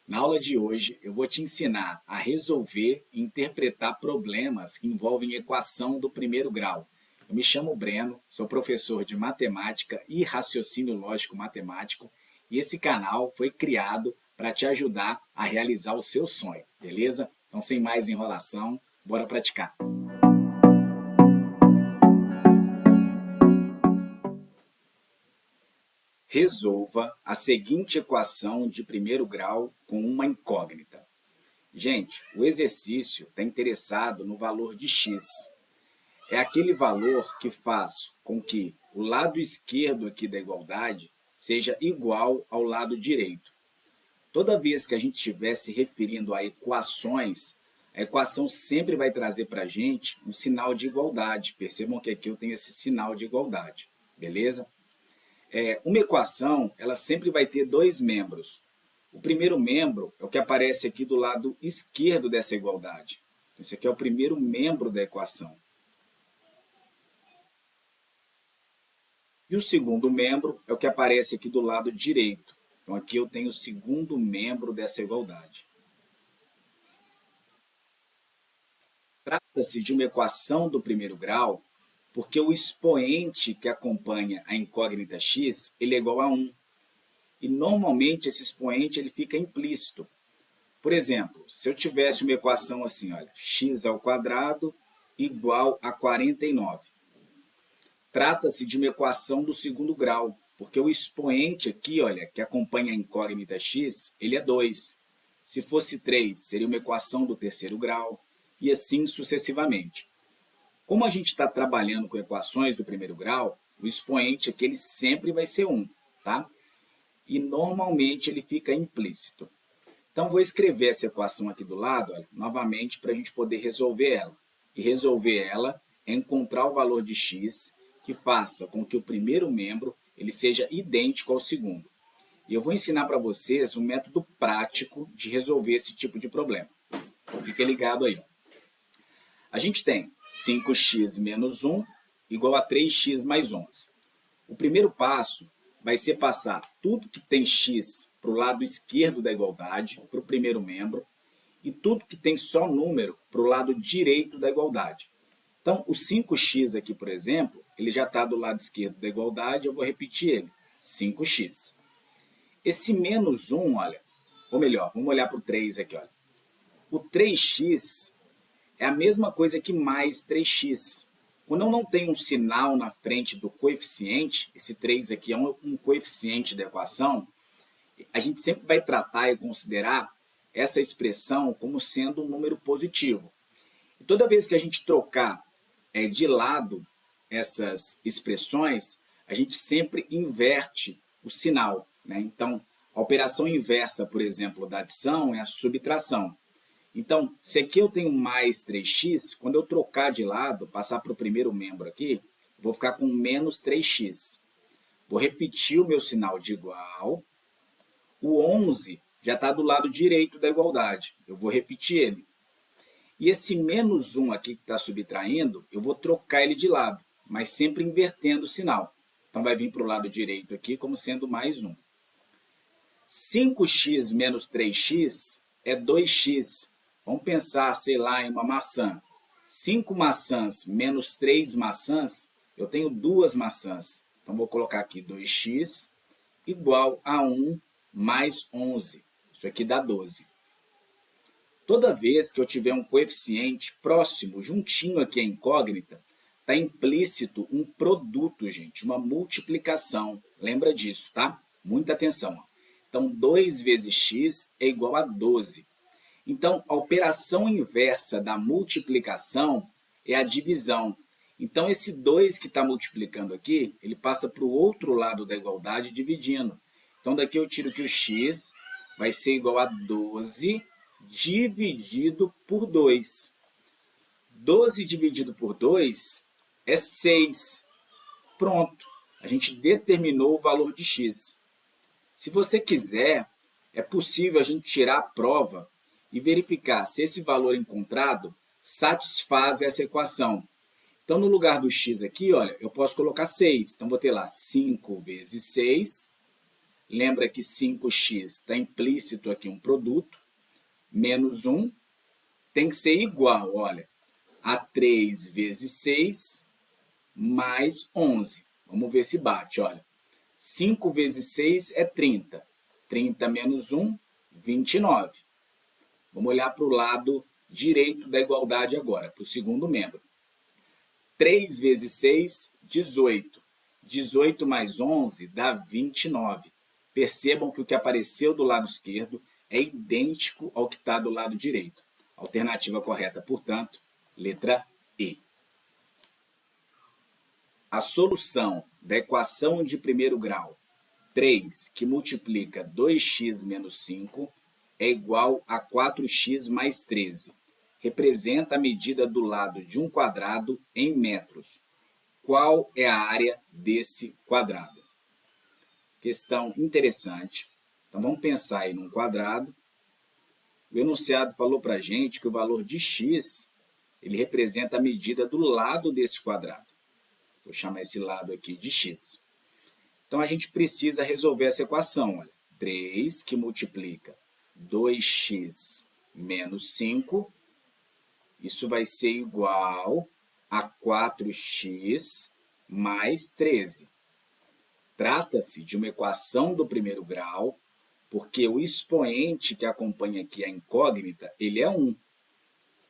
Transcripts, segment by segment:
Na aula de hoje, eu vou te ensinar a resolver e interpretar problemas que envolvem equação do primeiro grau. Eu me chamo Breno, sou professor de matemática e raciocínio lógico matemático, e esse canal foi criado para te ajudar a realizar o seu sonho, beleza? Então, sem mais enrolação, bora praticar. Resolva a seguinte equação de primeiro grau com uma incógnita. Gente, o exercício está interessado no valor de x. É aquele valor que faz com que o lado esquerdo aqui da igualdade seja igual ao lado direito. Toda vez que a gente estiver se referindo a equações, a equação sempre vai trazer para a gente um sinal de igualdade. Percebam que aqui eu tenho esse sinal de igualdade, beleza? Uma equação, ela sempre vai ter dois membros. O primeiro membro é o que aparece aqui do lado esquerdo dessa igualdade. Esse aqui é o primeiro membro da equação. E o segundo membro é o que aparece aqui do lado direito. Então, aqui eu tenho o segundo membro dessa igualdade. Trata-se de uma equação do primeiro grau, porque o expoente que acompanha a incógnita x, ele é igual a 1. E normalmente esse expoente ele fica implícito. Por exemplo, se eu tivesse uma equação assim, olha, x² igual a 49. Trata-se de uma equação do segundo grau, porque o expoente aqui, olha, que acompanha a incógnita x, ele é 2. Se fosse 3, seria uma equação do terceiro grau, e assim sucessivamente. Como a gente está trabalhando com equações do primeiro grau, o expoente aqui ele sempre vai ser 1, tá? E normalmente ele fica implícito. Então, vou escrever essa equação aqui do lado, olha, novamente, para a gente poder resolver ela. E resolver ela é encontrar o valor de x que faça com que o primeiro membro ele seja idêntico ao segundo. E eu vou ensinar para vocês um método prático de resolver esse tipo de problema. Fique ligado aí. A gente tem 5x menos 1 igual a 3x mais 11. O primeiro passo vai ser passar tudo que tem x para o lado esquerdo da igualdade, para o primeiro membro, e tudo que tem só número para o lado direito da igualdade. Então, o 5x aqui, por exemplo, ele já está do lado esquerdo da igualdade, eu vou repetir ele, 5x. Esse menos 1, olha, ou melhor, vamos olhar para o 3 aqui, olha. O 3x é a mesma coisa que mais 3x. Quando eu não tenho um sinal na frente do coeficiente, esse 3 aqui é um coeficiente da equação, a gente sempre vai tratar e considerar essa expressão como sendo um número positivo. E toda vez que a gente trocar de lado essas expressões, a gente sempre inverte o sinal, né? Então, a operação inversa, por exemplo, da adição é a subtração. Então, se aqui eu tenho mais 3x, quando eu trocar de lado, passar para o primeiro membro aqui, vou ficar com menos 3x. Vou repetir o meu sinal de igual. O 11 já está do lado direito da igualdade. Eu vou repetir ele. E esse menos 1 aqui que está subtraindo, eu vou trocar ele de lado, mas sempre invertendo o sinal. Então, vai vir para o lado direito aqui como sendo mais 1. 5x menos 3x é 2x. Vamos pensar, sei lá, em uma maçã. 5 maçãs menos 3 maçãs, eu tenho 2 maçãs. Então, vou colocar aqui 2x igual a 1 mais 11. Isso aqui dá 12. Toda vez que eu tiver um coeficiente próximo, juntinho aqui à incógnita, está implícito um produto, gente, uma multiplicação. Lembra disso, tá? Muita atenção. Então, 2 vezes x é igual a 12. Então, a operação inversa da multiplicação é a divisão. Então, esse 2 que está multiplicando aqui, ele passa para o outro lado da igualdade dividindo. Então, daqui eu tiro que o x vai ser igual a 12 dividido por 2. 12 dividido por 2 é 6. Pronto, a gente determinou o valor de x. Se você quiser, é possível a gente tirar a prova e verificar se esse valor encontrado satisfaz essa equação. Então, no lugar do x aqui, olha, eu posso colocar 6. Então, vou ter lá 5 vezes 6 Lembra que 5x está implícito aqui um produto, menos 1 tem que ser igual, olha, a 3 vezes 6 mais 11. Vamos ver se bate, olha. 5 vezes 6 é 30. 30 menos 1, 29. Vamos olhar para o lado direito da igualdade agora, para o segundo membro. 3 vezes 6, 18. 18 mais 11 dá 29. Percebam que o que apareceu do lado esquerdo é idêntico ao que está do lado direito. Alternativa correta, portanto, letra E. A solução da equação de primeiro grau 3, que multiplica 2x menos 5, é igual a 4x mais 13. Representa a medida do lado de um quadrado em metros. Qual é a área desse quadrado? Questão interessante. Então, vamos pensar aí num quadrado. O enunciado falou para a gente que o valor de x ele representa a medida do lado desse quadrado. Vou chamar esse lado aqui de x. Então, a gente precisa resolver essa equação. Olha. 3 que multiplica 2x menos 5, isso vai ser igual a 4x mais 13. Trata-se de uma equação do primeiro grau, porque o expoente que acompanha aqui a incógnita, ele é 1.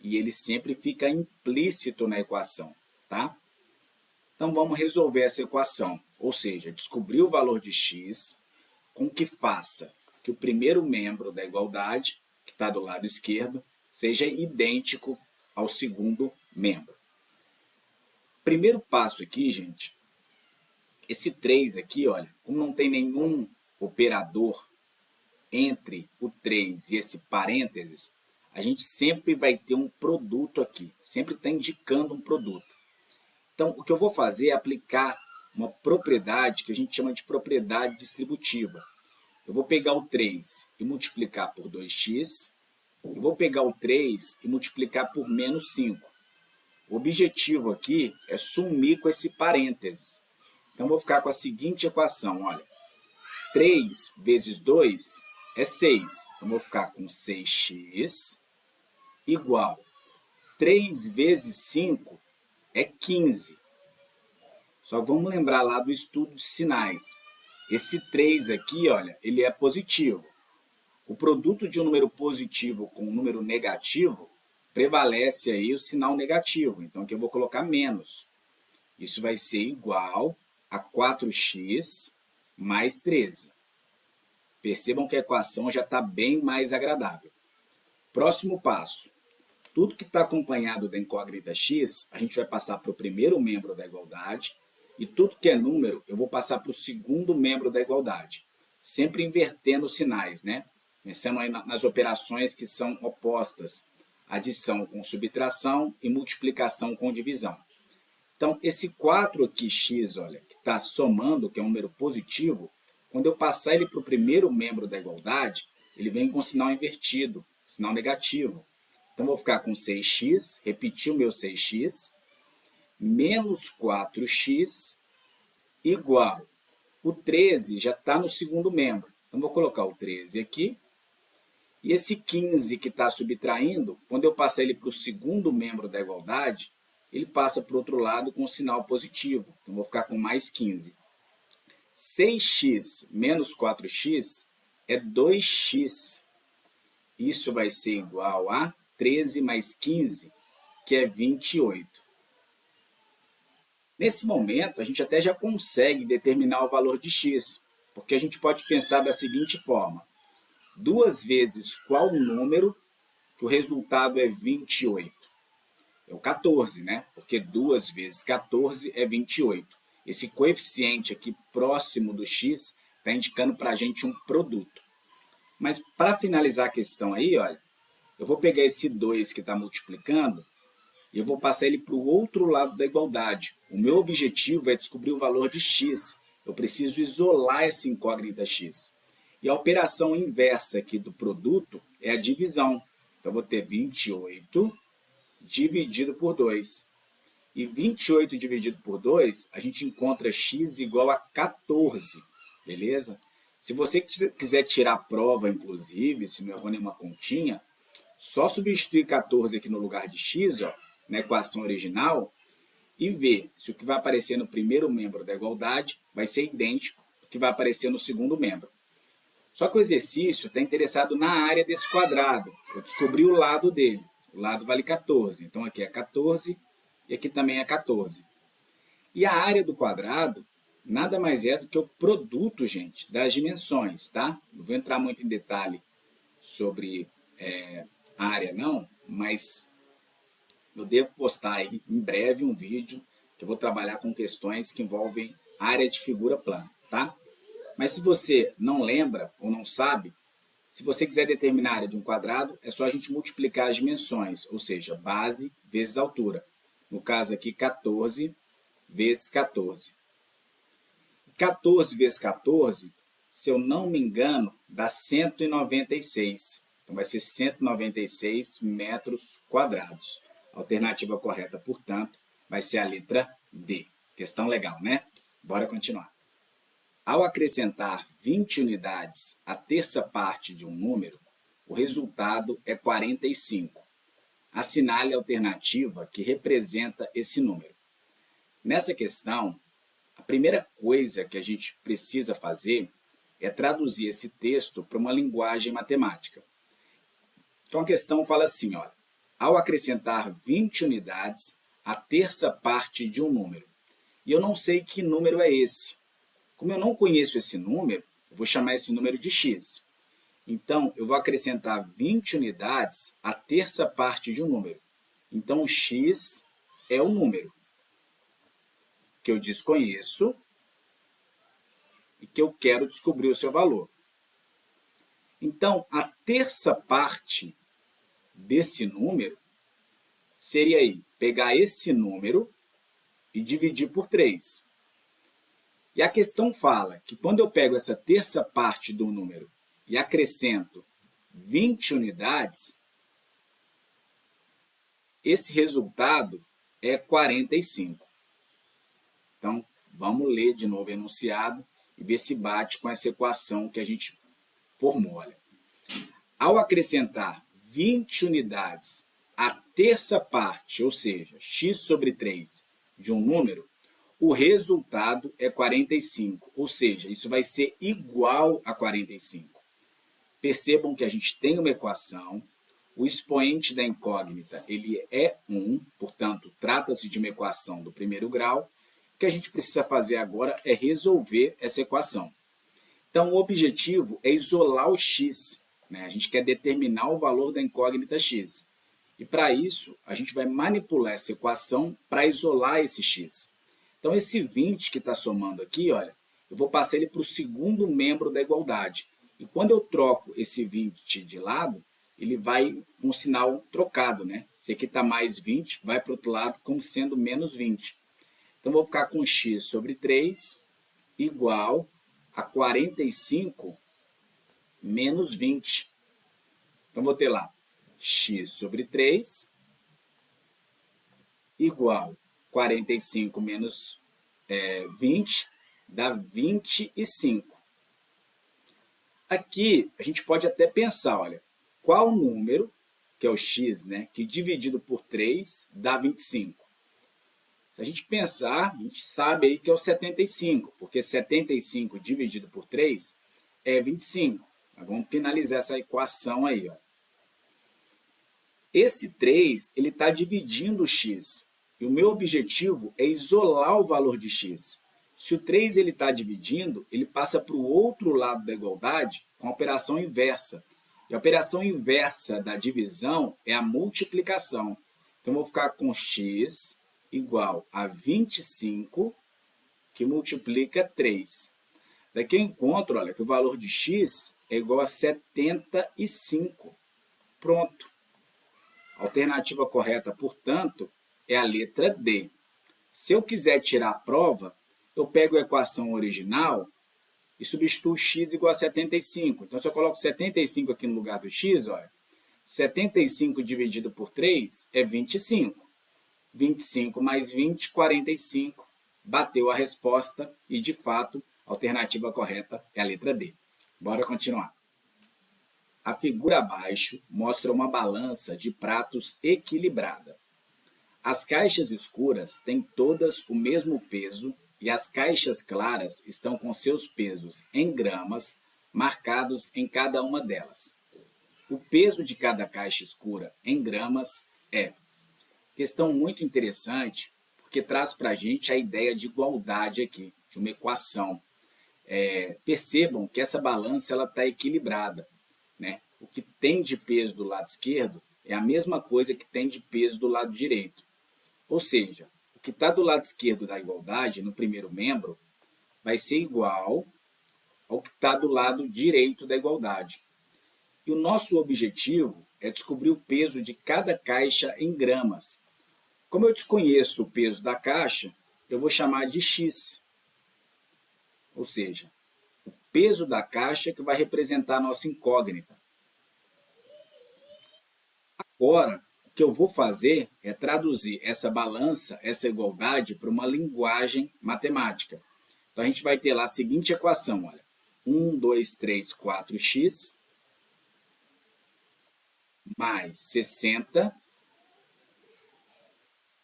E ele sempre fica implícito na equação, tá? Então, vamos resolver essa equação, ou seja, descobrir o valor de x com que faça que o primeiro membro da igualdade, que está do lado esquerdo, seja idêntico ao segundo membro. Primeiro passo aqui, gente, esse 3 aqui, olha, como não tem nenhum operador entre o 3 e esse parênteses, a gente sempre vai ter um produto aqui, sempre está indicando um produto. Então, o que eu vou fazer é aplicar uma propriedade que a gente chama de propriedade distributiva. Eu vou pegar o 3 e multiplicar por 2x, e vou pegar o 3 e multiplicar por menos 5. O objetivo aqui é sumir com esse parênteses. Então, vou ficar com a seguinte equação, olha. 3 vezes 2 é 6. Então, vou ficar com 6x igual 3 vezes 5 é 15. Só vamos lembrar lá do estudo de sinais. Esse 3 aqui, olha, ele é positivo. O produto de um número positivo com um número negativo prevalece aí o sinal negativo. Então, aqui eu vou colocar menos. Isso vai ser igual a 4x mais 13. Percebam que a equação já está bem mais agradável. Próximo passo. Tudo que está acompanhado da incógnita x, a gente vai passar para o primeiro membro da igualdade, e tudo que é número, eu vou passar para o segundo membro da igualdade. Sempre invertendo os sinais, né? Pensando aí nas operações que são opostas. Adição com subtração e multiplicação com divisão. Então, esse 4 aqui, x, olha, que está somando, que é um número positivo, quando eu passar ele para o primeiro membro da igualdade, ele vem com sinal invertido, sinal negativo. Então, vou ficar com 6x, repetir o meu 6x, menos 4x, igual. O 13 já está no segundo membro. Então, vou colocar o 13 aqui. E esse 15 que está subtraindo, quando eu passar ele para o segundo membro da igualdade, ele passa para o outro lado com sinal positivo. Então, vou ficar com mais 15. 6x menos 4x é 2x. Isso vai ser igual a 13 mais 15, que é 28. Nesse momento, a gente até já consegue determinar o valor de x, porque a gente pode pensar da seguinte forma. 2 vezes qual número, que o resultado é 28? É o 14, né? Porque 2 vezes 14 é 28. Esse coeficiente aqui próximo do x está indicando para a gente um produto. Mas para finalizar a questão aí, olha, eu vou pegar esse 2 que está multiplicando e eu vou passar ele para o outro lado da igualdade. O meu objetivo é descobrir o valor de x. Eu preciso isolar essa incógnita x. E a operação inversa aqui do produto é a divisão. Então, eu vou ter 28 dividido por 2. E 28 dividido por 2, a gente encontra x igual a 14. Beleza? Se você quiser tirar a prova, inclusive, se não errou nenhuma continha, só substituir 14 aqui no lugar de x, ó, na equação original, e ver se o que vai aparecer no primeiro membro da igualdade vai ser idêntico ao que vai aparecer no segundo membro. Só que o exercício está interessado na área desse quadrado. Eu descobri o lado dele. O lado vale 14. Então, aqui é 14 e aqui também é 14. E a área do quadrado nada mais é do que o produto, gente, das dimensões, tá? Não vou entrar muito em detalhe sobre área, não, mas eu devo postar aí em breve um vídeo que eu vou trabalhar com questões que envolvem área de figura plana, tá? Mas se você não lembra ou não sabe, se você quiser determinar a área de um quadrado, é só a gente multiplicar as dimensões, ou seja, base vezes altura. No caso aqui, 14 vezes 14. 14 vezes 14, se eu não me engano, dá 196. Então, vai ser 196 metros quadrados. A alternativa correta, portanto, vai ser a letra D. Questão legal, né? Bora continuar. Ao acrescentar 20 unidades à terça parte de um número, o resultado é 45. Assinale a alternativa que representa esse número. Nessa questão, a primeira coisa que a gente precisa fazer é traduzir esse texto para uma linguagem matemática. Então a questão fala assim, olha, ao acrescentar 20 unidades à terça parte de um número, e eu não sei que número é esse. Como eu não conheço esse número, eu vou chamar esse número de x. Então, eu vou acrescentar 20 unidades à terça parte de um número. Então, x é o número que eu desconheço e que eu quero descobrir o seu valor. Então, a terça parte desse número seria aí, pegar esse número e dividir por 3. E a questão fala que quando eu pego essa terça parte do número e acrescento 20 unidades, esse resultado é 45. Então, vamos ler de novo o enunciado e ver se bate com essa equação que a gente formou. Olha. Ao acrescentar 20 unidades à terça parte, ou seja, x sobre 3 de um número, o resultado é 45, ou seja, isso vai ser igual a 45. Percebam que a gente tem uma equação, o expoente da incógnita ele é 1, portanto, trata-se de uma equação do primeiro grau. O que a gente precisa fazer agora é resolver essa equação. Então, o objetivo é isolar o x, né? A gente quer determinar o valor da incógnita x. E, para isso, a gente vai manipular essa equação para isolar esse x. Então, esse 20 que está somando aqui, olha, eu vou passar ele para o segundo membro da igualdade. E quando eu troco esse 20 de lado, ele vai com um sinal trocado, né? Se aqui está mais 20, vai para o outro lado como sendo menos 20. Então, vou ficar com x sobre 3 igual a 45 menos 20. Então, vou ter lá x sobre 3 igual 45 menos 20 dá 25. Aqui, a gente pode até pensar, olha, qual número, que é o x, né, que dividido por 3 dá 25? Se a gente pensar, a gente sabe aí que é o 75, porque 75 dividido por 3 é 25. Mas vamos finalizar essa equação aí. Ó. Esse 3 está dividindo o x. E o meu objetivo é isolar o valor de x. Se o 3 está dividindo, ele passa para o outro lado da igualdade com a operação inversa. E a operação inversa da divisão é a multiplicação. Então, eu vou ficar com x igual a 25, que multiplica 3. Daqui eu encontro, olha, que o valor de x é igual a 75. Pronto. A alternativa correta, portanto, é a letra D. Se eu quiser tirar a prova, eu pego a equação original e substituo x igual a 75. Então, se eu coloco 75 aqui no lugar do x, olha, 75 dividido por 3 é 25. 25 mais 20, 45. Bateu a resposta e, de fato, a alternativa correta é a letra D. Bora continuar. A figura abaixo mostra uma balança de pratos equilibrada. As caixas escuras têm todas o mesmo peso e as caixas claras estão com seus pesos em gramas marcados em cada uma delas. O peso de cada caixa escura em gramas é. Questão muito interessante, porque traz para a gente a ideia de igualdade aqui, de uma equação. Percebam que essa balança está equilibrada, né? O que tem de peso do lado esquerdo é a mesma coisa que tem de peso do lado direito. Ou seja, o que está do lado esquerdo da igualdade, no primeiro membro, vai ser igual ao que está do lado direito da igualdade. E o nosso objetivo é descobrir o peso de cada caixa em gramas. Como eu desconheço o peso da caixa, eu vou chamar de X. Ou seja, o peso da caixa que vai representar a nossa incógnita. Agora, o que eu vou fazer é traduzir essa balança, essa igualdade, para uma linguagem matemática. Então, a gente vai ter lá a seguinte equação, olha. 1, 2, 3, 4x mais 60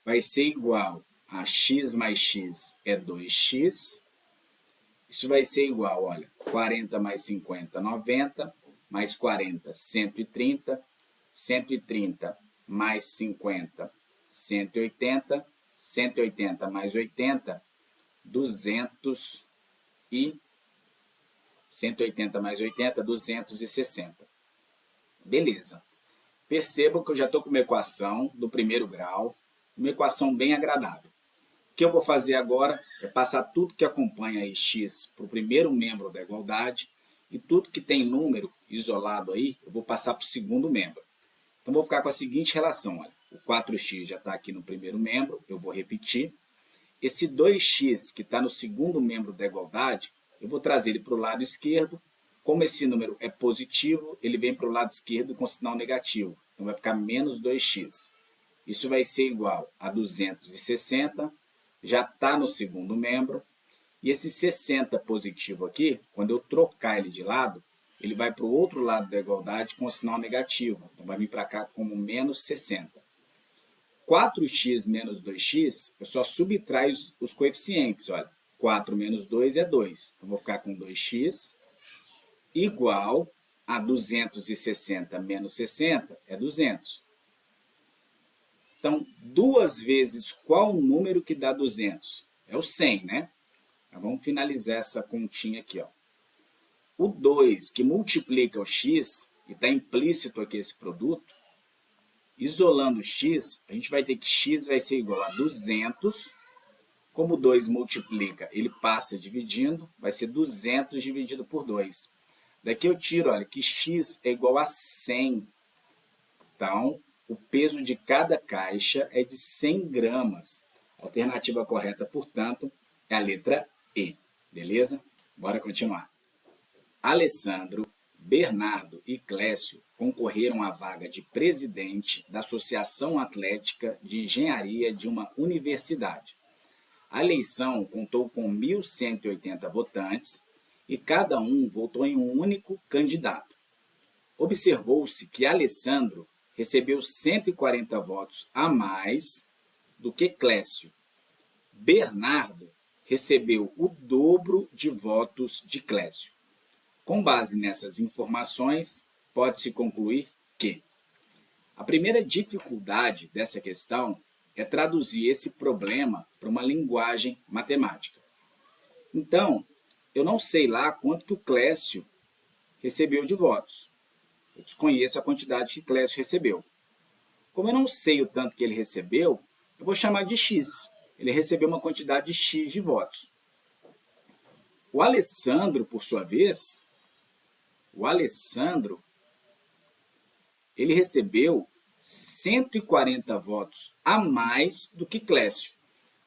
vai ser igual a x mais x é 2x. Isso vai ser igual, olha, 40 mais 50, 90, mais 40, 130, 130 mais 50, 180, 180 mais 80, 200 e 180 mais 80, 260. Beleza. Percebam que eu já estou com uma equação do primeiro grau, uma equação bem agradável. O que eu vou fazer agora é passar tudo que acompanha aí x para o primeiro membro da igualdade e tudo que tem número isolado aí, eu vou passar para o segundo membro. Então, vou ficar com a seguinte relação, olha, o 4x já está aqui no primeiro membro, eu vou repetir. Esse 2x que está no segundo membro da igualdade, eu vou trazer ele para o lado esquerdo. Como esse número é positivo, ele vem para o lado esquerdo com sinal negativo. Então, vai ficar menos 2x. Isso vai ser igual a 260, já está no segundo membro. E esse 60 positivo aqui, quando eu trocar ele de lado, ele vai para o outro lado da igualdade com sinal negativo. Então, vai vir para cá como menos 60. 4x menos 2x, eu só subtraio os coeficientes. Olha, 4 menos 2 é 2. Então, vou ficar com 2x igual a 260 menos 60 é 200. Então, 2 vezes qual o número que dá 200? É o 100, né? Então, vamos finalizar essa continha aqui, ó. O 2 que multiplica o x, e está implícito aqui esse produto, isolando o x, a gente vai ter que x vai ser igual a 200. Como o 2 multiplica, ele passa dividindo, vai ser 200 dividido por 2. Daqui eu tiro, olha, que x é igual a 100. Então, o peso de cada caixa é de 100 gramas. A alternativa correta, portanto, é a letra E. Beleza? Bora continuar. Alessandro, Bernardo e Clécio concorreram à vaga de presidente da Associação Atlética de Engenharia de uma universidade. A eleição contou com 1.180 votantes e cada um votou em um único candidato. Observou-se que Alessandro recebeu 140 votos a mais do que Clécio. Bernardo recebeu o dobro de votos de Clécio. Com base nessas informações, pode-se concluir que a primeira dificuldade dessa questão é traduzir esse problema para uma linguagem matemática. Então, eu não sei lá quanto que o Clécio recebeu de votos. Eu desconheço a quantidade que Clécio recebeu. Como eu não sei o tanto que ele recebeu, eu vou chamar de x. Ele recebeu uma quantidade de x de votos. O Alessandro, por sua vez, ele recebeu 140 votos a mais do que Clécio.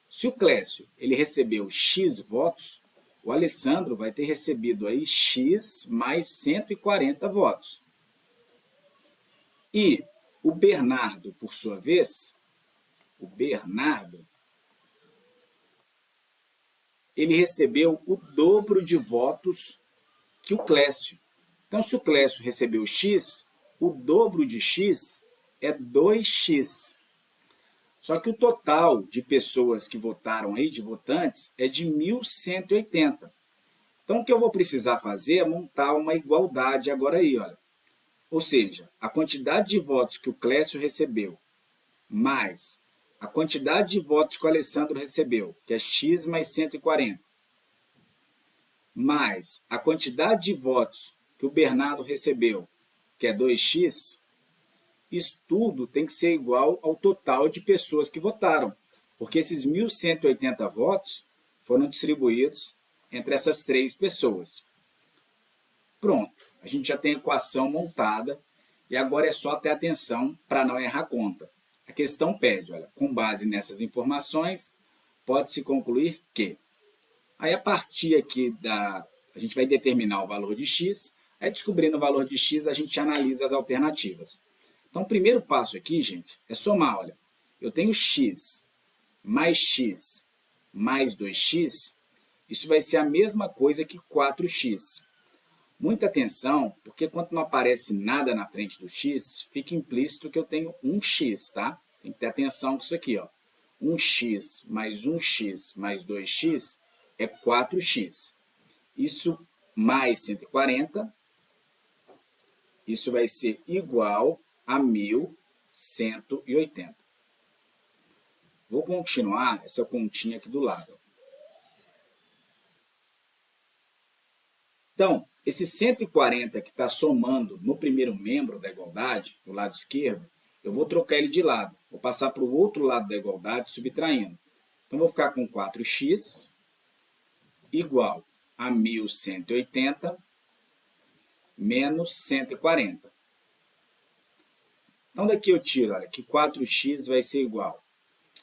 Se o Clécio ele recebeu x votos, o Alessandro vai ter recebido aí x mais 140 votos. E o Bernardo, por sua vez, ele recebeu o dobro de votos que o Clécio. Então, se o Clécio recebeu x, o dobro de x é 2x. Só que o total de pessoas que votaram aí, de votantes, é de 1.180. Então, o que eu vou precisar fazer é montar uma igualdade agora aí, olha. Ou seja, a quantidade de votos que o Clécio recebeu, mais a quantidade de votos que o Alessandro recebeu, que é x mais 140, mais a quantidade de votos que o Bernardo recebeu, que é 2x, isso tudo tem que ser igual ao total de pessoas que votaram, porque esses 1.180 votos foram distribuídos entre essas três pessoas. Pronto, a gente já tem a equação montada e agora é só ter atenção para não errar a conta. A questão pede, olha, com base nessas informações, pode-se concluir que... Aí, a partir aqui a gente vai determinar o valor de x, aí descobrindo o valor de x, a gente analisa as alternativas. Então, o primeiro passo aqui, gente, é somar, olha. Eu tenho x mais 2x, isso vai ser a mesma coisa que 4x. Muita atenção, porque quando não aparece nada na frente do x, fica implícito que eu tenho 1x, tá? Tem que ter atenção com isso aqui, ó. 1x mais 2x é 4x. Isso mais 140, isso vai ser igual a 1.180. Vou continuar essa continha aqui do lado. Então, esse 140 que está somando no primeiro membro da igualdade, do lado esquerdo, eu vou trocar ele de lado. Vou passar para o outro lado da igualdade, subtraindo. Então, vou ficar com 4x igual a 1.180 menos 140. Então, daqui eu tiro, olha, que 4x vai ser igual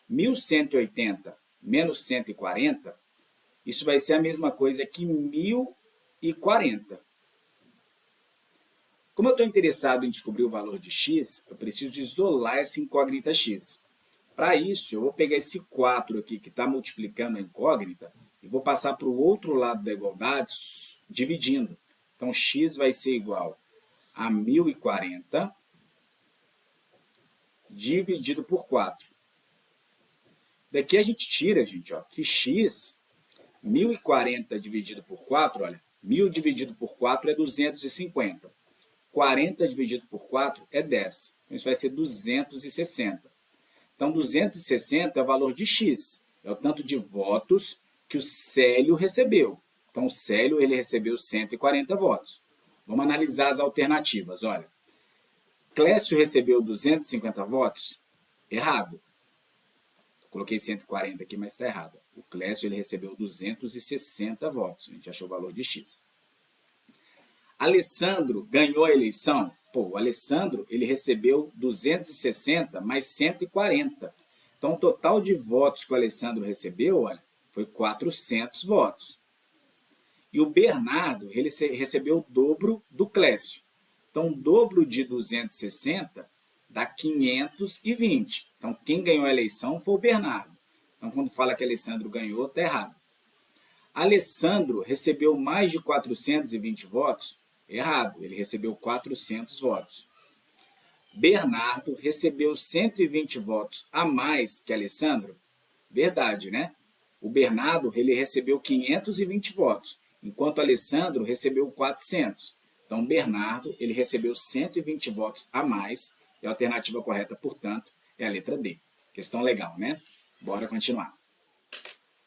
a 1.180 menos 140, isso vai ser a mesma coisa que 1.040. Como eu estou interessado em descobrir o valor de x, eu preciso isolar essa incógnita x. Para isso, eu vou pegar esse 4 aqui, que está multiplicando a incógnita, e vou passar para o outro lado da igualdade, dividindo. Então, x vai ser igual a 1.040 dividido por 4. Daqui a gente tira, gente, ó, que x, 1.040 dividido por 4, olha, 1.000 dividido por 4 é 250. 40 dividido por 4 é 10. Então, isso vai ser 260. Então, 260 é o valor de x. É o tanto de votos que o Célio recebeu. Então, o Célio ele recebeu 140 votos. Vamos analisar as alternativas. Olha, Clécio recebeu 250 votos? Errado. Coloquei 140 aqui, mas está errado. O Clécio ele recebeu 260 votos. A gente achou o valor de x. Alessandro ganhou a eleição? Pô, o Alessandro ele recebeu 260 mais 140. Então, o total de votos que o Alessandro recebeu, olha, foi 400 votos. E o Bernardo ele recebeu o dobro do Clécio. Então, o dobro de 260 dá 520. Então, quem ganhou a eleição foi o Bernardo. Então, quando fala que Alessandro ganhou, está errado. Alessandro recebeu mais de 420 votos? Errado, ele recebeu 400 votos. Bernardo recebeu 120 votos a mais que Alessandro? Verdade, né? O Bernardo ele recebeu 520 votos, enquanto Alessandro recebeu 400. Então, Bernardo ele recebeu 120 votos a mais, e a alternativa correta, portanto, é a letra D. Questão legal, né? Bora continuar.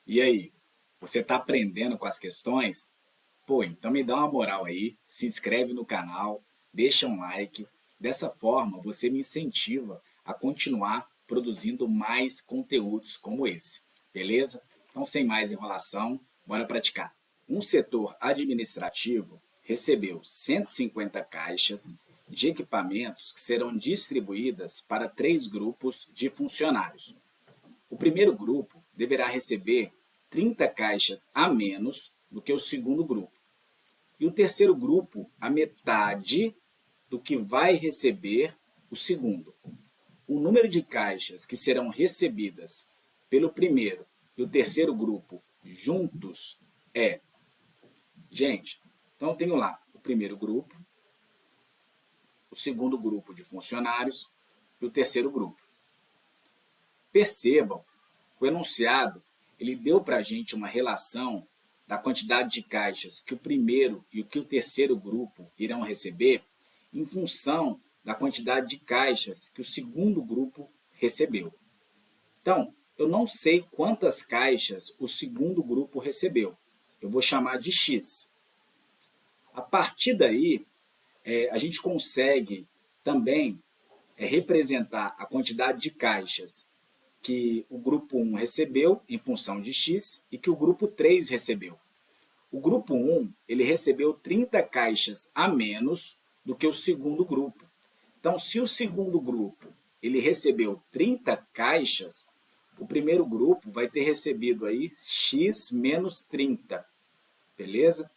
E aí, você está aprendendo com as questões? Pô, então me dá uma moral aí, se inscreve no canal, deixa um like. Dessa forma, você me incentiva a continuar produzindo mais conteúdos como esse. Beleza? Então, sem mais enrolação, bora praticar. Um setor administrativo recebeu 150 caixas de equipamentos que serão distribuídas para 3 grupos de funcionários. O primeiro grupo deverá receber 30 caixas a menos do que o segundo grupo. E o terceiro grupo, a metade do que vai receber o segundo. O número de caixas que serão recebidas pelo primeiro e o terceiro grupo juntos é... Gente, Então, eu tenho lá o primeiro grupo, o segundo grupo de funcionários e o terceiro grupo. Percebam, o enunciado ele deu para a gente uma relação da quantidade de caixas que o primeiro e que o terceiro grupo irão receber em função da quantidade de caixas que o segundo grupo recebeu. Então, eu não sei quantas caixas o segundo grupo recebeu. Eu vou chamar de X. A partir daí, a gente consegue também representar a quantidade de caixas que o grupo 1 recebeu em função de X e que o grupo 3 recebeu. O grupo 1 ele recebeu 30 caixas a menos do que o segundo grupo. Então, se o segundo grupo ele recebeu 30 caixas, o primeiro grupo vai ter recebido aí X menos 30, beleza?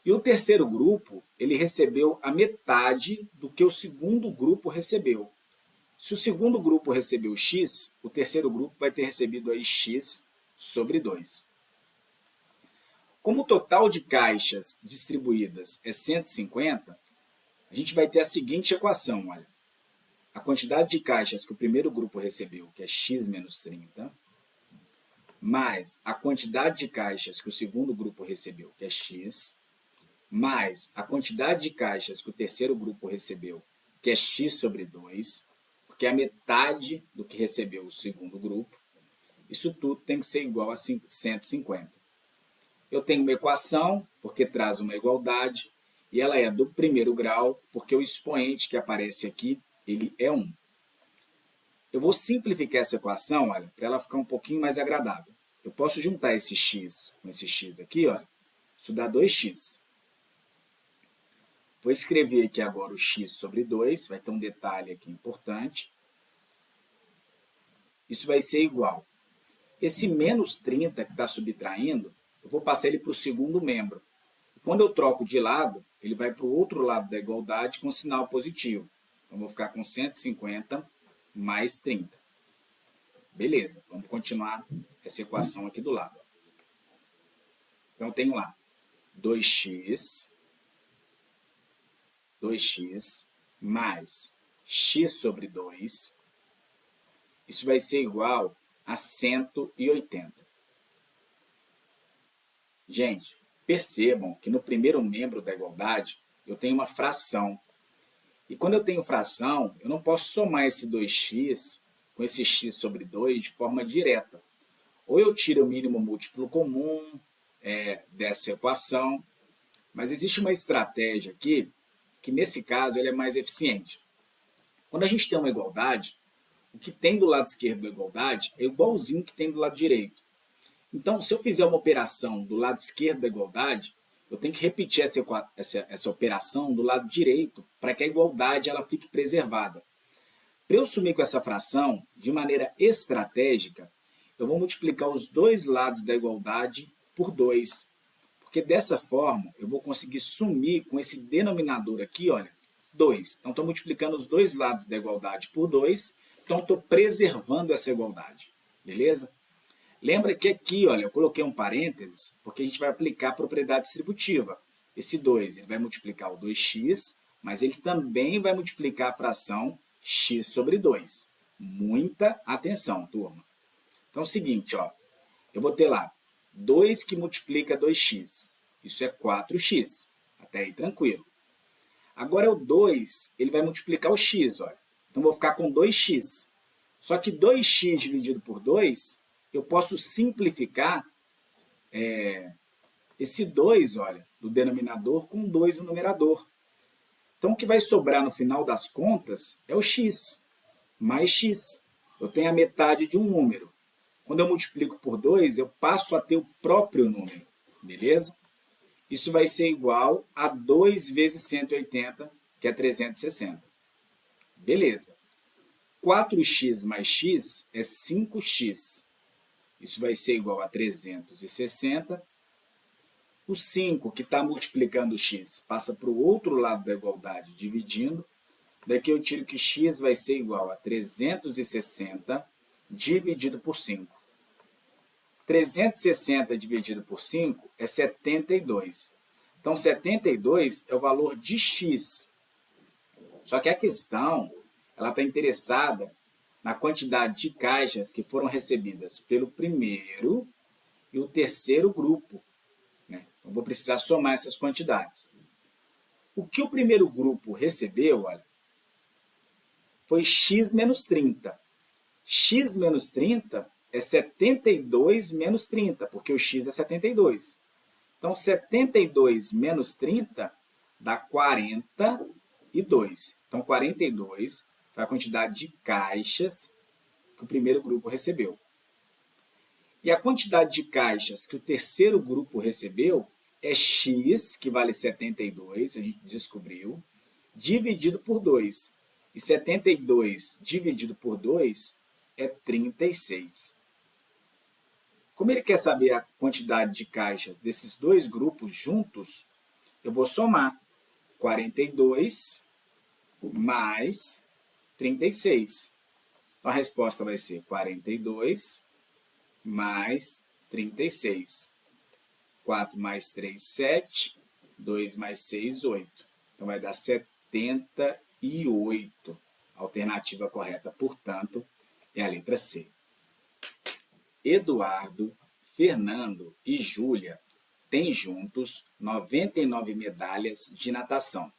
E o terceiro grupo, ele recebeu a metade do que o segundo grupo recebeu. Se o segundo grupo recebeu X, o terceiro grupo vai ter recebido aí X sobre 2. Como o total de caixas distribuídas é 150, a gente vai ter a seguinte equação, olha. A quantidade de caixas que o primeiro grupo recebeu, que é X menos 30, mais a quantidade de caixas que o segundo grupo recebeu, que é X, mais a quantidade de caixas que o terceiro grupo recebeu, que é X sobre 2, porque é a metade do que recebeu o segundo grupo. Isso tudo tem que ser igual a 150. Eu tenho uma equação, porque traz uma igualdade, e ela é do primeiro grau, porque o expoente que aparece aqui, ele é 1. Eu vou simplificar essa equação, olha, para ela ficar um pouquinho mais agradável. Eu posso juntar esse x com esse x aqui, olha, isso dá 2x. Vou escrever aqui agora o x sobre 2, vai ter um detalhe aqui importante. Isso vai ser igual. Esse menos 30 que está subtraindo, eu vou passar ele para o segundo membro. Quando eu troco de lado, ele vai para o outro lado da igualdade com sinal positivo. Então, eu vou ficar com 150 mais 30. Beleza, vamos continuar essa equação aqui do lado. Então, eu tenho lá 2x mais x sobre 2. Isso vai ser igual a 180. Gente, percebam que no primeiro membro da igualdade eu tenho uma fração. E quando eu tenho fração, eu não posso somar esse 2x com esse x sobre 2 de forma direta. Ou eu tiro o mínimo múltiplo comum dessa equação, mas existe uma estratégia aqui que nesse caso ele é mais eficiente. Quando a gente tem uma igualdade, o que tem do lado esquerdo da igualdade é igualzinho que tem do lado direito. Então, se eu fizer uma operação do lado esquerdo da igualdade, eu tenho que repetir essa operação do lado direito para que a igualdade ela fique preservada. Para eu sumir com essa fração, de maneira estratégica, eu vou multiplicar os dois lados da igualdade por 2. Porque dessa forma, eu vou conseguir sumir com esse denominador aqui, olha, 2. Então, estou multiplicando os dois lados da igualdade por 2, então estou preservando essa igualdade, beleza? Lembra que aqui, olha, eu coloquei um parênteses, porque a gente vai aplicar a propriedade distributiva. Esse 2 ele vai multiplicar o 2x, mas ele também vai multiplicar a fração x sobre 2. Muita atenção, turma. Então é o seguinte, ó, eu vou ter lá 2 que multiplica 2x. Isso é 4x. Até aí tranquilo. Agora o 2 ele vai multiplicar o x, olha. Então eu vou ficar com 2x. Só que 2x dividido por 2... eu posso simplificar esse 2, olha, do denominador com 2 no numerador. Então, o que vai sobrar no final das contas é o x, mais x. Eu tenho a metade de um número. Quando eu multiplico por 2, eu passo a ter o próprio número, beleza? Isso vai ser igual a 2 vezes 180, que é 360. Beleza. 4x mais x é 5x. Isso vai ser igual a 360. O 5, que está multiplicando x, passa para o outro lado da igualdade, dividindo. Daqui eu tiro que x vai ser igual a 360 dividido por 5. 360 dividido por 5 é 72. Então, 72 é o valor de x. Só que a questão está interessada na quantidade de caixas que foram recebidas pelo primeiro e o terceiro grupo, né? Então, vou precisar somar essas quantidades. O que o primeiro grupo recebeu, olha, foi x menos 30. X menos 30 é 72 menos 30, porque o x é 72. Então, 72 menos 30 dá 42. Então, 42 foi a quantidade de caixas que o primeiro grupo recebeu. E a quantidade de caixas que o terceiro grupo recebeu é x, que vale 72, a gente descobriu, dividido por 2. E 72 dividido por 2 é 36. Como ele quer saber a quantidade de caixas desses dois grupos juntos, eu vou somar 42 mais 36. Então, a resposta vai ser 42 mais 36. 4 mais 3, 7. 2 mais 6, 8. Então, vai dar 78. A alternativa correta, portanto, é a letra C. Eduardo, Fernando e Júlia têm juntos 99 medalhas de natação.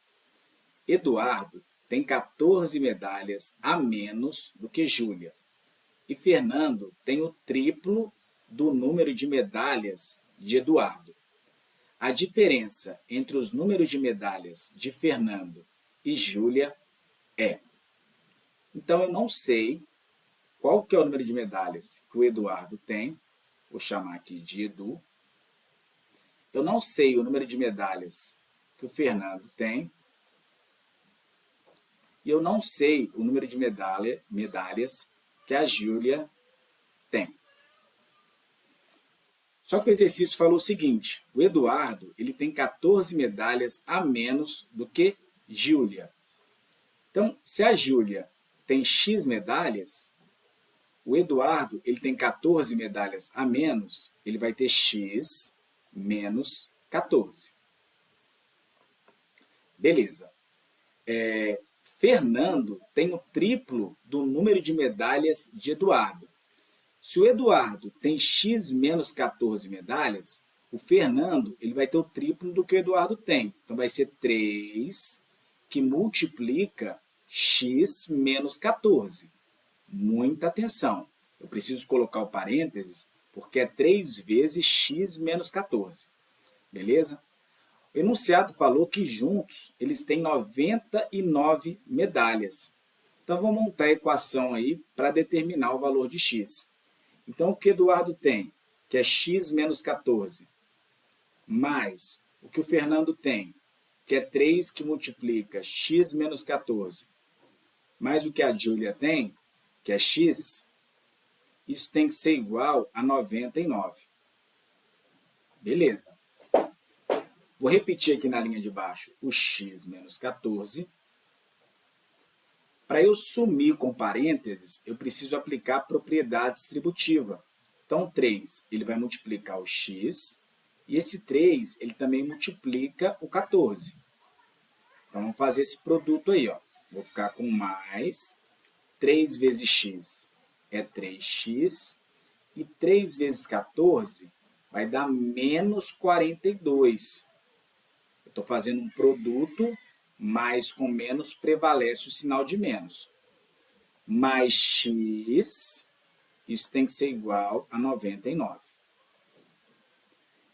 Eduardo tem 14 medalhas a menos do que Júlia. E Fernando tem o triplo do número de medalhas de Eduardo. A diferença entre os números de medalhas de Fernando e Júlia é. Então, eu não sei qual que é o número de medalhas que o Eduardo tem. Vou chamar aqui de Edu. Eu não sei o número de medalhas que o Fernando tem. E eu não sei o número de medalhas que a Júlia tem. Só que o exercício falou o seguinte: o Eduardo ele tem 14 medalhas a menos do que Júlia. Então, se a Júlia tem X medalhas, o Eduardo ele tem 14 medalhas a menos, ele vai ter X menos 14. Beleza. Fernando tem o triplo do número de medalhas de Eduardo. Se o Eduardo tem X menos 14 medalhas, o Fernando ele vai ter o triplo do que o Eduardo tem. Então, vai ser 3 que multiplica X menos 14. Muita atenção. Eu preciso colocar o parênteses, porque é 3 vezes X menos 14. Beleza? O enunciado falou que juntos eles têm 99 medalhas. Então, vou montar a equação aí para determinar o valor de X. Então, o que Eduardo tem, que é X menos 14, mais o que o Fernando tem, que é 3 que multiplica X menos 14, mais o que a Júlia tem, que é X, isso tem que ser igual a 99. Beleza. Vou repetir aqui na linha de baixo o X menos 14. Para eu sumir com parênteses, eu preciso aplicar a propriedade distributiva. Então, 3 ele vai multiplicar o x, e esse 3 ele também multiplica o 14. Então, vamos fazer esse produto aí. Ó. Vou ficar com mais 3 vezes x é 3x, e 3 vezes 14 vai dar menos 42. Eu estou fazendo um produto, mais com menos prevalece o sinal de menos. Mais x, isso tem que ser igual a 99.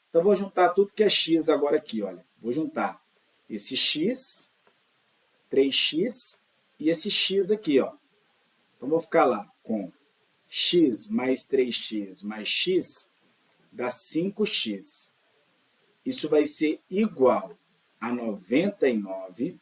Então, vou juntar tudo que é x agora aqui. Olha. Vou juntar esse x, 3x, e esse x aqui. Ó. Então, vou ficar lá com x mais 3x mais x, dá 5x. Isso vai ser igual a 99.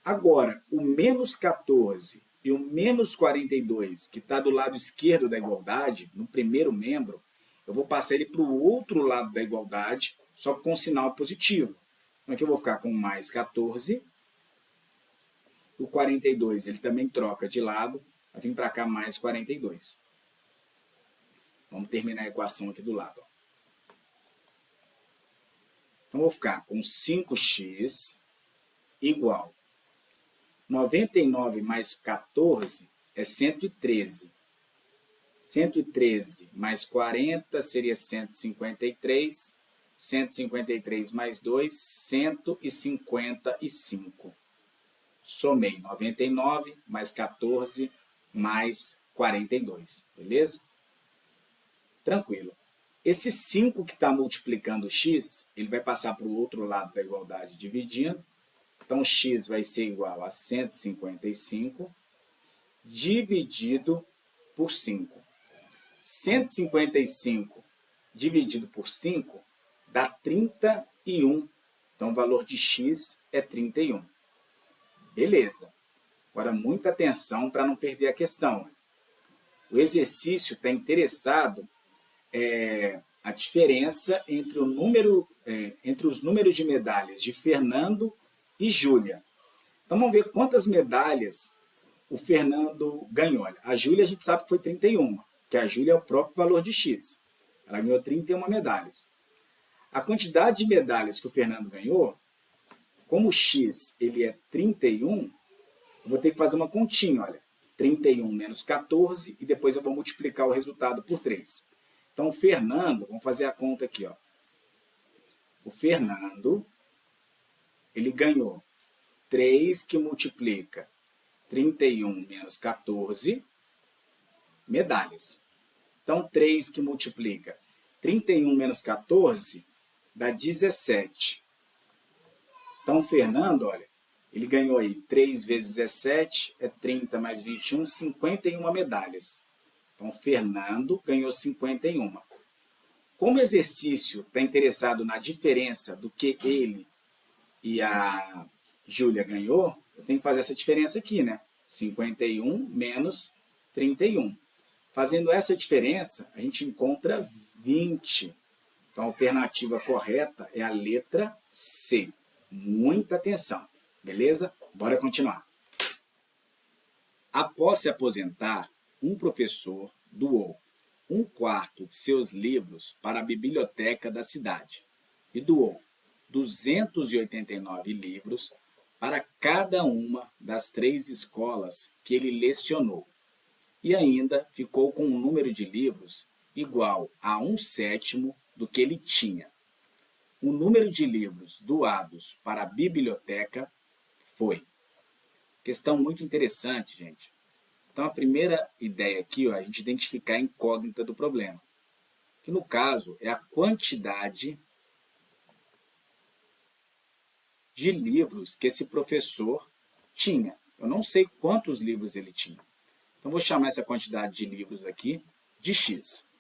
Agora, o menos 14 e o menos 42, que está do lado esquerdo da igualdade, no primeiro membro, eu vou passar ele para o outro lado da igualdade, só com sinal positivo. Então, aqui eu vou ficar com mais 14. O 42 ele também troca de lado, vai vir para cá mais 42. Vamos terminar a equação aqui do lado. Ó. Então, vou ficar com 5x igual 99 mais 14 é 113. 113 mais 40 seria 153. 153 mais 2, 155. Somei 99 mais 14 mais 42, beleza? Tranquilo. Esse 5 que está multiplicando o x, ele vai passar para o outro lado da igualdade dividindo. Então, x vai ser igual a 155 dividido por 5. 155 dividido por 5 dá 31. Então, o valor de x é 31. Beleza. Agora, muita atenção para não perder a questão. O exercício está interessado a diferença entre, entre os números de medalhas de Fernando e Júlia. Então, vamos ver quantas medalhas o Fernando ganhou. A Júlia, a gente sabe que foi 31, que a Júlia é o próprio valor de x. Ela ganhou 31 medalhas. A quantidade de medalhas que o Fernando ganhou, como o x ele é 31, eu vou ter que fazer uma continha, olha. 31 menos 14 e depois eu vou multiplicar o resultado por 3. Então, o Fernando, vamos fazer a conta aqui, ó. O Fernando, ele ganhou 3 que multiplica 31 menos 14 medalhas. Então, 3 que multiplica 31 menos 14 dá 17. Então, o Fernando, olha, ele ganhou aí 3 vezes 17, é 30 mais 21, 51 medalhas. Então, o Fernando ganhou 51. Como o exercício está interessado na diferença do que ele e a Júlia ganhou, eu tenho que fazer essa diferença aqui, né? 51 menos 31. Fazendo essa diferença, a gente encontra 20. Então, a alternativa correta é a letra C. Muita atenção, beleza? Bora continuar. Após se aposentar, um professor doou 1/4 de seus livros para a biblioteca da cidade e doou 289 livros para cada uma das 3 escolas que ele lecionou. E ainda ficou com um número de livros igual a 1/7 do que ele tinha. O número de livros doados para a biblioteca foi. Questão muito interessante, gente. Então, a primeira ideia aqui, ó, é a gente identificar a incógnita do problema, que no caso é a quantidade de livros que esse professor tinha. Eu não sei quantos livros ele tinha. Então, vou chamar essa quantidade de livros aqui de x.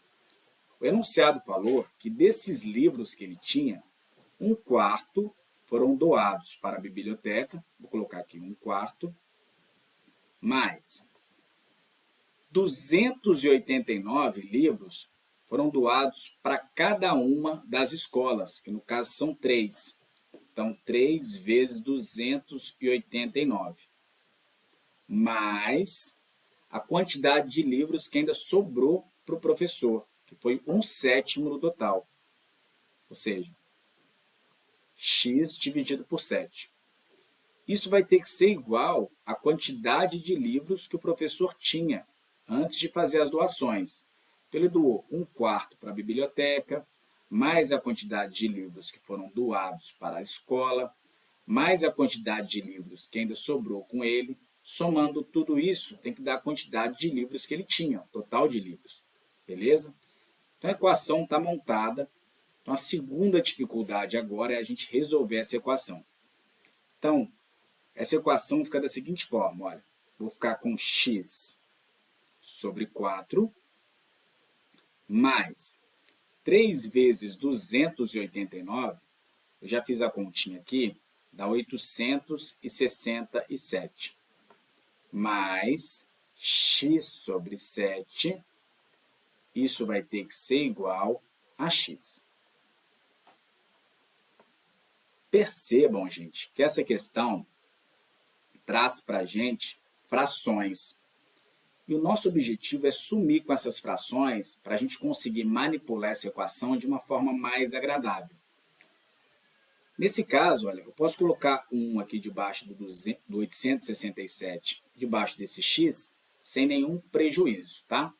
O enunciado falou que desses livros que ele tinha, 1/4 foram doados para a biblioteca, vou colocar aqui 1/4, mais 289 livros foram doados para cada uma das escolas, que no caso são 3. Então, 3 vezes 289. Mais a quantidade de livros que ainda sobrou para o professor, que foi 1/7 no total. Ou seja, x dividido por 7. Isso vai ter que ser igual à quantidade de livros que o professor tinha antes de fazer as doações. Então, ele doou 1/4 para a biblioteca, mais a quantidade de livros que foram doados para a escola, mais a quantidade de livros que ainda sobrou com ele. Somando tudo isso, tem que dar a quantidade de livros que ele tinha, o total de livros. Beleza? Então, a equação está montada. Então, a segunda dificuldade agora é a gente resolver essa equação. Então, essa equação fica da seguinte forma, olha. Vou ficar com x sobre 4 mais 3 vezes 289, eu já fiz a continha aqui, dá 867, mais x sobre 7, isso vai ter que ser igual a x. Percebam, gente, que essa questão traz para a gente frações. E o nosso objetivo é sumir com essas frações para a gente conseguir manipular essa equação de uma forma mais agradável. Nesse caso, olha, eu posso colocar 1 aqui debaixo do 867, debaixo desse x, sem nenhum prejuízo, tá?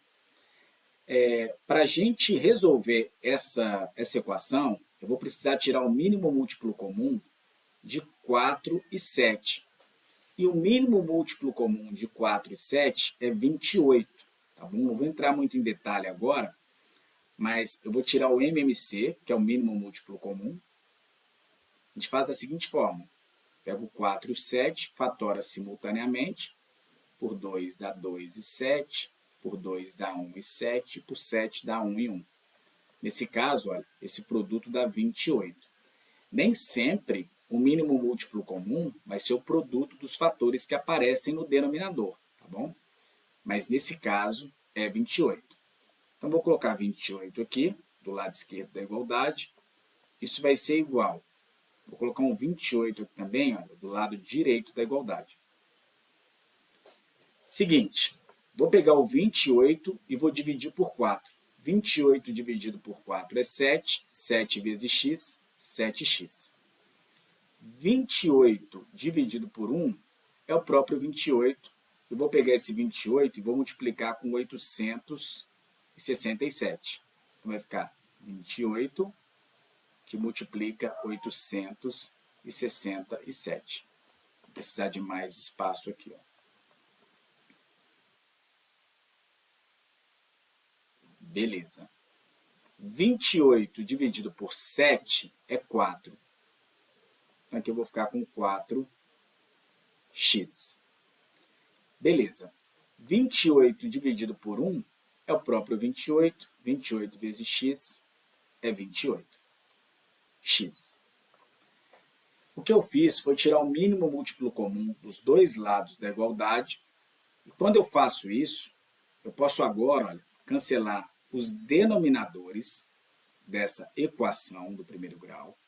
Para a gente resolver essa equação, eu vou precisar tirar o mínimo múltiplo comum de 4 e 7. E o mínimo múltiplo comum de 4 e 7 é 28. Tá bom? Não vou entrar muito em detalhe agora, mas eu vou tirar o MMC, que é o mínimo múltiplo comum. A gente faz da seguinte forma. Pego o 4 e o 7, fatora simultaneamente. Por 2 dá 2 e 7. Por 2 dá 1 e 7. Por 7 dá 1 e 1. Nesse caso, olha, esse produto dá 28. Nem sempre o mínimo múltiplo comum vai ser o produto dos fatores que aparecem no denominador, tá bom? Mas nesse caso é 28. Então vou colocar 28 aqui, do lado esquerdo da igualdade. Isso vai ser igual. Vou colocar um 28 aqui também, olha, do lado direito da igualdade. Seguinte, vou pegar o 28 e vou dividir por 4. 28 dividido por 4 é 7. 7 vezes x, 7x. 28 dividido por 1 é o próprio 28. Eu vou pegar esse 28 e vou multiplicar com 867. Então vai ficar 28 que multiplica 867. Vou precisar de mais espaço aqui. Ó. Beleza. 28 dividido por 7 é 4. Então aqui eu vou ficar com 4x. Beleza. 28 dividido por 1 é o próprio 28. 28 vezes x é 28. X. O que eu fiz foi tirar o mínimo múltiplo comum dos dois lados da igualdade. E quando eu faço isso, eu posso agora, olha, cancelar os denominadores dessa equação do primeiro grau.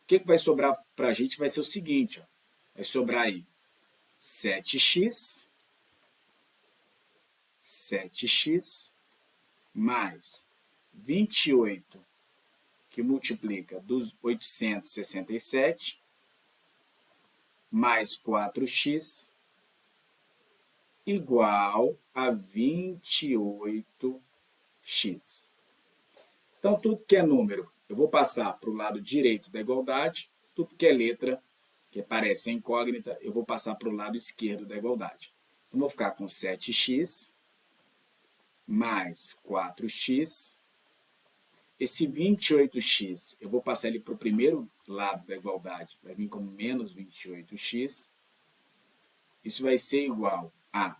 O que vai sobrar para a gente vai ser o seguinte, ó, vai sobrar aí 7x mais 28 que multiplica dos 867 mais 4x igual a 28x. Então, tudo que é número, eu vou passar para o lado direito da igualdade, tudo que é letra, que parece incógnita, eu vou passar para o lado esquerdo da igualdade. Então, vou ficar com 7x mais 4x. Esse 28x, eu vou passar ele para o primeiro lado da igualdade, vai vir como menos 28x. Isso vai ser igual a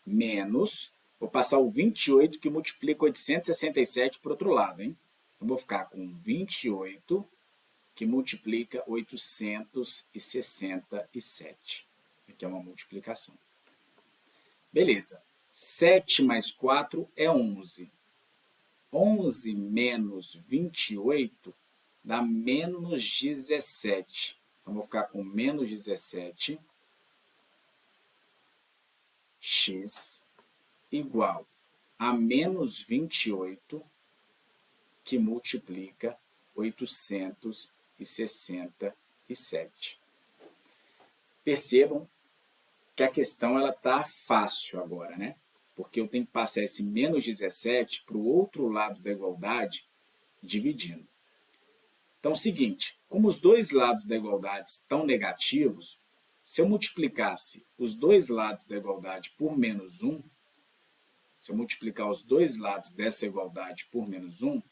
menos, vou passar o 28 que multiplica 867 para o outro lado, hein? Então, vou ficar com 28 que multiplica 867. Aqui é uma multiplicação. Beleza. 7 mais 4 é 11. 11 menos 28 dá menos 17. Então, vou ficar com menos 17 x igual a menos 28 que multiplica 867. Percebam que a questão está fácil agora, né? Porque eu tenho que passar esse menos 17 para o outro lado da igualdade, dividindo. Então, é o seguinte, como os dois lados da igualdade estão negativos, se eu multiplicasse os dois lados da igualdade por menos 1, se eu multiplicar os dois lados dessa igualdade por menos 1,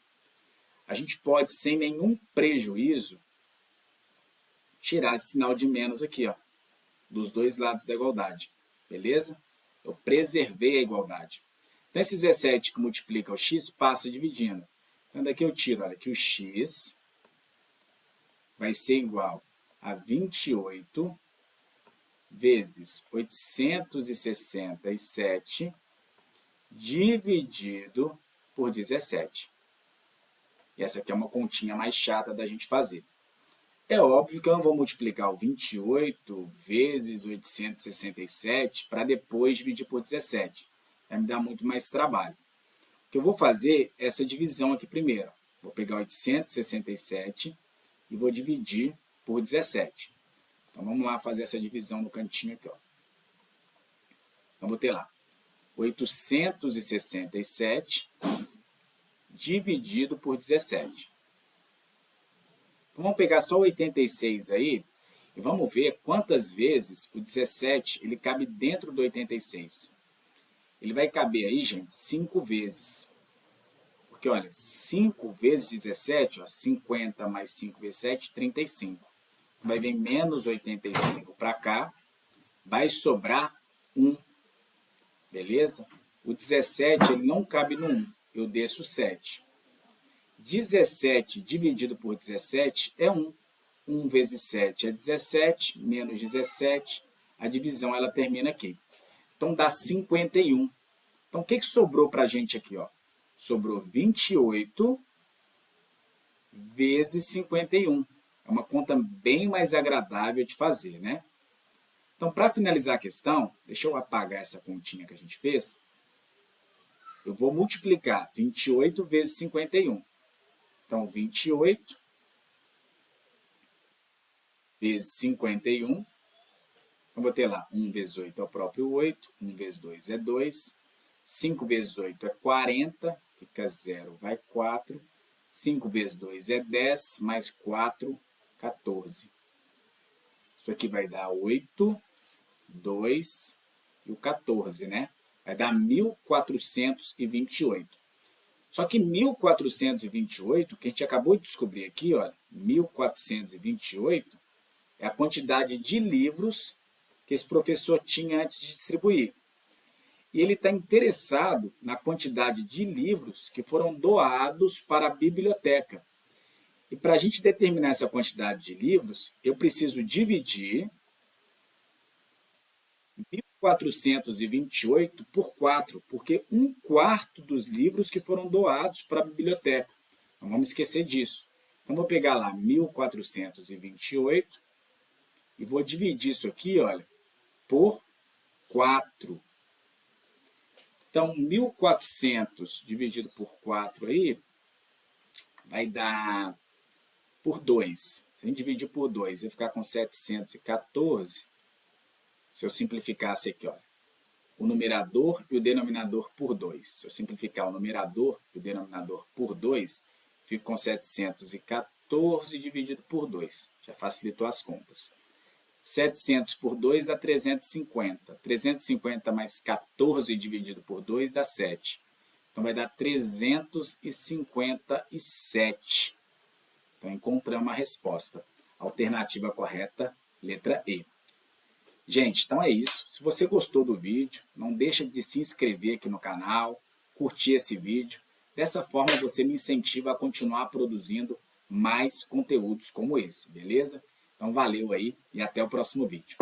a gente pode, sem nenhum prejuízo, tirar esse sinal de menos aqui, ó, dos dois lados da igualdade. Beleza? Eu preservei a igualdade. Então, esse 17 que multiplica o x passa dividindo. Então, daqui eu tiro, olha, que o x vai ser igual a 28 vezes 867 dividido por 17. E essa aqui é uma continha mais chata da gente fazer. É óbvio que eu não vou multiplicar o 28 vezes 867 para depois dividir por 17. Vai me dar muito mais trabalho. O que eu vou fazer é essa divisão aqui primeiro. Vou pegar 867 e vou dividir por 17. Então, vamos lá fazer essa divisão no cantinho aqui. Ó. Então, vou ter lá 867 dividido por 17. Então, vamos pegar só o 86 aí e vamos ver quantas vezes o 17 ele cabe dentro do 86. Ele vai caber aí, gente, 5 vezes. Porque, olha, 5 vezes 17, ó, 50 mais 5 vezes 7, 35. Vai vir menos 85 para cá, vai sobrar 1. Beleza? O 17 ele não cabe no 1, eu desço 7. 17 dividido por 17 é 1. 1 vezes 7 é 17, menos 17, a divisão ela termina aqui. Então dá 51. Então o que sobrou para a gente aqui? Ó? Sobrou 28 vezes 51. É uma conta bem mais agradável de fazer, né? Então, para finalizar a questão, deixa eu apagar essa continha que a gente fez. Eu vou multiplicar 28 vezes 51. Então, 28 vezes 51. Eu vou ter lá 1 vezes 8 é o próprio 8. 1 vezes 2 é 2. 5 vezes 8 é 40. Fica 0, vai 4. 5 vezes 2 é 10, mais 4, 14. Isso aqui vai dar 8, 2 e o 14, né? Vai dar 1428. Só que 1428, que a gente acabou de descobrir aqui, olha, 1428 é a quantidade de livros que esse professor tinha antes de distribuir. E ele está interessado na quantidade de livros que foram doados para a biblioteca. E para a gente determinar essa quantidade de livros, eu preciso dividir 1428 por 4, porque 1/4 dos livros que foram doados para a biblioteca. Não vamos esquecer disso. Então, vou pegar lá 1428 e vou dividir isso aqui, olha, por 4. Então, 1400 dividido por 4 aí, vai dar por 2. Se a gente dividir por 2, vai ficar com 714. Se eu simplificasse aqui, olha, o numerador e o denominador por 2. Se eu simplificar o numerador e o denominador por 2, fico com 714 dividido por 2. Já facilitou as contas. 700 por 2 dá 350. 350 mais 14 dividido por 2 dá 7. Então, vai dar 357. Então, encontramos a resposta. Alternativa correta, letra E. Gente, então é isso. Se você gostou do vídeo, não deixa de se inscrever aqui no canal, curtir esse vídeo. Dessa forma, você me incentiva a continuar produzindo mais conteúdos como esse, beleza? Então, valeu aí e até o próximo vídeo.